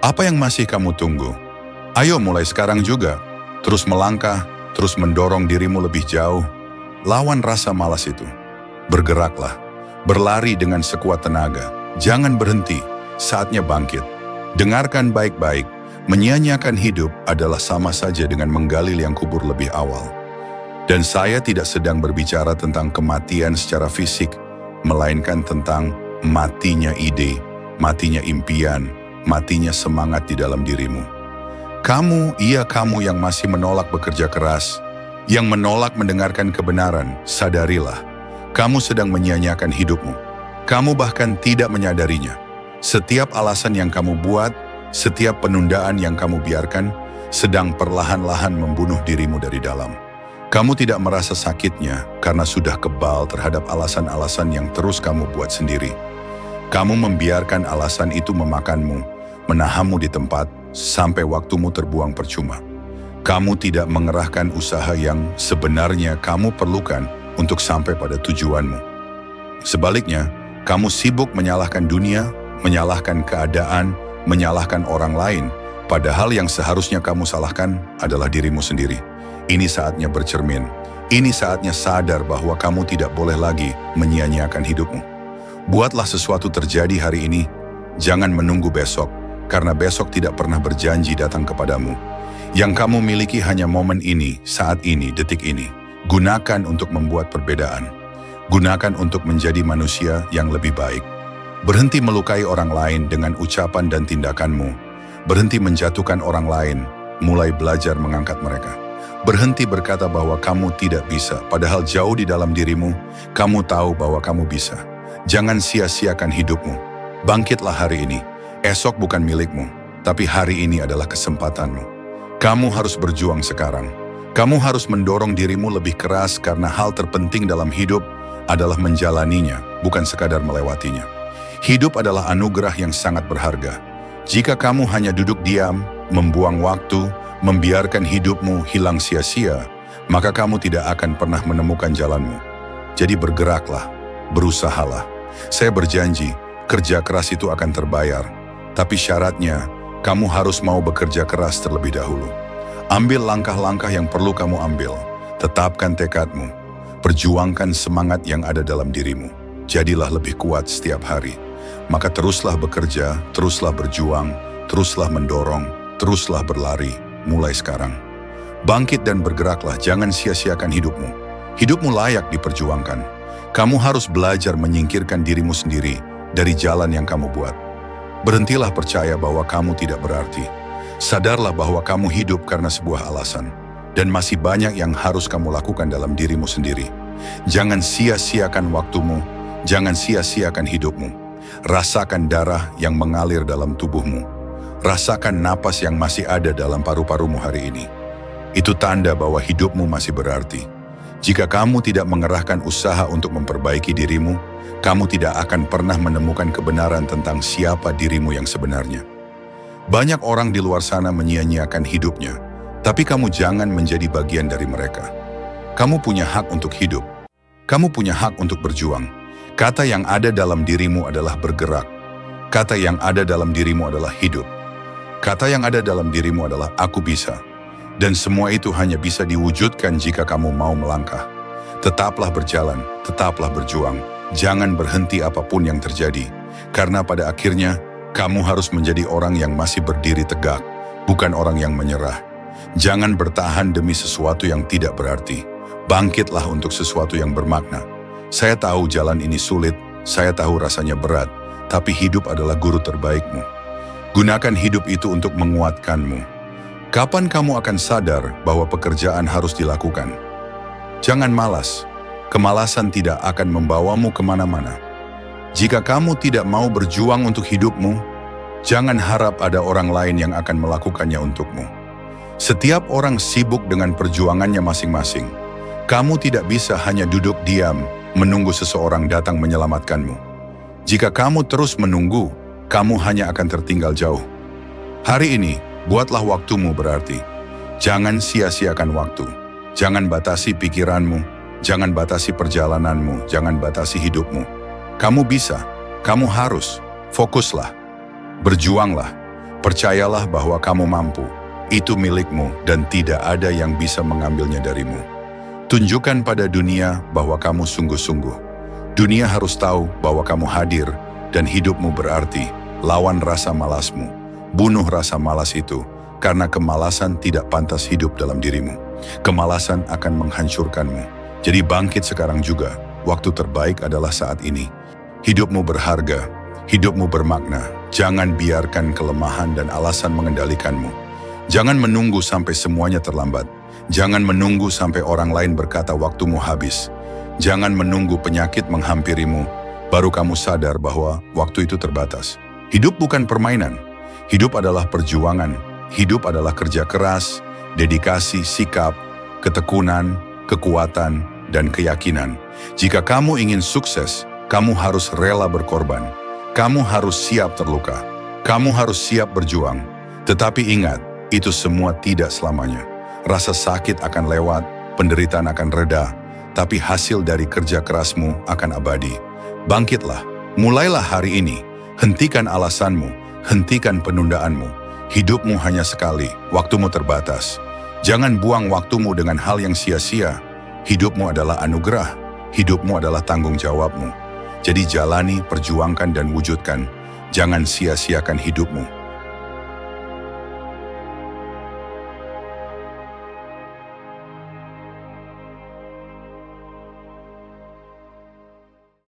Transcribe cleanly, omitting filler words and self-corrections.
Apa yang masih kamu tunggu? Ayo mulai sekarang juga. Terus melangkah, terus mendorong dirimu lebih jauh. Lawan rasa malas itu. Bergeraklah. Berlari dengan sekuat tenaga. Jangan berhenti. Saatnya bangkit. Dengarkan baik-baik. Menyia-nyiakan hidup adalah sama saja dengan menggali liang kubur lebih awal. Dan saya tidak sedang berbicara tentang kematian secara fisik, melainkan tentang matinya ide, matinya impian, matinya semangat di dalam dirimu. Kamu yang masih menolak bekerja keras, yang menolak mendengarkan kebenaran, sadarilah. Kamu sedang menyia-nyiakan hidupmu. Kamu bahkan tidak menyadarinya. Setiap alasan yang kamu buat, setiap penundaan yang kamu biarkan, sedang perlahan-lahan membunuh dirimu dari dalam. Kamu tidak merasa sakitnya karena sudah kebal terhadap alasan-alasan yang terus kamu buat sendiri. Kamu membiarkan alasan itu memakanmu, menahanmu di tempat, sampai waktumu terbuang percuma. Kamu tidak mengerahkan usaha yang sebenarnya kamu perlukan untuk sampai pada tujuanmu. Sebaliknya, kamu sibuk menyalahkan dunia, menyalahkan keadaan, menyalahkan orang lain, padahal yang seharusnya kamu salahkan adalah dirimu sendiri. Ini saatnya bercermin. Ini saatnya sadar bahwa kamu tidak boleh lagi menyia-nyiakan hidupmu. Buatlah sesuatu terjadi hari ini. Jangan menunggu besok, karena besok tidak pernah berjanji datang kepadamu. Yang kamu miliki hanya momen ini, saat ini, detik ini. Gunakan untuk membuat perbedaan. Gunakan untuk menjadi manusia yang lebih baik. Berhenti melukai orang lain dengan ucapan dan tindakanmu. Berhenti menjatuhkan orang lain, mulai belajar mengangkat mereka. Berhenti berkata bahwa kamu tidak bisa, padahal jauh di dalam dirimu, kamu tahu bahwa kamu bisa. Jangan sia-siakan hidupmu. Bangkitlah hari ini. Esok bukan milikmu, tapi hari ini adalah kesempatanmu. Kamu harus berjuang sekarang. Kamu harus mendorong dirimu lebih keras karena hal terpenting dalam hidup adalah menjalaninya, bukan sekadar melewatinya. Hidup adalah anugerah yang sangat berharga. Jika kamu hanya duduk diam, membuang waktu, membiarkan hidupmu hilang sia-sia, maka kamu tidak akan pernah menemukan jalanmu. Jadi bergeraklah, berusahalah. Saya berjanji, kerja keras itu akan terbayar. Tapi syaratnya, kamu harus mau bekerja keras terlebih dahulu. Ambil langkah-langkah yang perlu kamu ambil. Tetapkan tekadmu. Perjuangkan semangat yang ada dalam dirimu. Jadilah lebih kuat setiap hari. Maka teruslah bekerja, teruslah berjuang, teruslah mendorong, teruslah berlari. Mulai sekarang. Bangkit dan bergeraklah, jangan sia-siakan hidupmu. Hidupmu layak diperjuangkan. Kamu harus belajar menyingkirkan dirimu sendiri dari jalan yang kamu buat. Berhentilah percaya bahwa kamu tidak berarti. Sadarlah bahwa kamu hidup karena sebuah alasan. Dan masih banyak yang harus kamu lakukan dalam dirimu sendiri. Jangan sia-siakan waktumu, jangan sia-siakan hidupmu. Rasakan darah yang mengalir dalam tubuhmu. Rasakan napas yang masih ada dalam paru-parumu hari ini. Itu tanda bahwa hidupmu masih berarti. Jika kamu tidak mengerahkan usaha untuk memperbaiki dirimu, kamu tidak akan pernah menemukan kebenaran tentang siapa dirimu yang sebenarnya. Banyak orang di luar sana menyia-nyiakan hidupnya, tapi kamu jangan menjadi bagian dari mereka. Kamu punya hak untuk hidup. Kamu punya hak untuk berjuang. Kata yang ada dalam dirimu adalah bergerak. Kata yang ada dalam dirimu adalah hidup. Kata yang ada dalam dirimu adalah aku bisa. Dan semua itu hanya bisa diwujudkan jika kamu mau melangkah. Tetaplah berjalan, tetaplah berjuang. Jangan berhenti apapun yang terjadi. Karena pada akhirnya, kamu harus menjadi orang yang masih berdiri tegak, bukan orang yang menyerah. Jangan bertahan demi sesuatu yang tidak berarti. Bangkitlah untuk sesuatu yang bermakna. Saya tahu jalan ini sulit, saya tahu rasanya berat, tapi hidup adalah guru terbaikmu. Gunakan hidup itu untuk menguatkanmu. Kapan kamu akan sadar bahwa pekerjaan harus dilakukan? Jangan malas. Kemalasan tidak akan membawamu kemana-mana. Jika kamu tidak mau berjuang untuk hidupmu, jangan harap ada orang lain yang akan melakukannya untukmu. Setiap orang sibuk dengan perjuangannya masing-masing. Kamu tidak bisa hanya duduk diam, menunggu seseorang datang menyelamatkanmu. Jika kamu terus menunggu, kamu hanya akan tertinggal jauh. Hari ini, buatlah waktumu berarti. Jangan sia-siakan waktu. Jangan batasi pikiranmu. Jangan batasi perjalananmu. Jangan batasi hidupmu. Kamu bisa. Kamu harus. Fokuslah. Berjuanglah. Percayalah bahwa kamu mampu. Itu milikmu dan tidak ada yang bisa mengambilnya darimu. Tunjukkan pada dunia bahwa kamu sungguh-sungguh. Dunia harus tahu bahwa kamu hadir dan hidupmu berarti. Lawan rasa malasmu. Bunuh rasa malas itu, karena kemalasan tidak pantas hidup dalam dirimu. Kemalasan akan menghancurkanmu. Jadi bangkit sekarang juga. Waktu terbaik adalah saat ini. Hidupmu berharga, hidupmu bermakna. Jangan biarkan kelemahan dan alasan mengendalikanmu. Jangan menunggu sampai semuanya terlambat. Jangan menunggu sampai orang lain berkata waktumu habis. Jangan menunggu penyakit menghampirimu, baru kamu sadar bahwa waktu itu terbatas. Hidup bukan permainan. Hidup adalah perjuangan. Hidup adalah kerja keras, dedikasi, sikap, ketekunan, kekuatan, dan keyakinan. Jika kamu ingin sukses, kamu harus rela berkorban. Kamu harus siap terluka. Kamu harus siap berjuang. Tetapi ingat, itu semua tidak selamanya. Rasa sakit akan lewat, penderitaan akan reda, tapi hasil dari kerja kerasmu akan abadi. Bangkitlah, mulailah hari ini. Hentikan alasanmu, hentikan penundaanmu. Hidupmu hanya sekali, waktumu terbatas. Jangan buang waktumu dengan hal yang sia-sia. Hidupmu adalah anugerah, hidupmu adalah tanggung jawabmu. Jadi jalani, perjuangkan, dan wujudkan. Jangan sia-siakan hidupmu.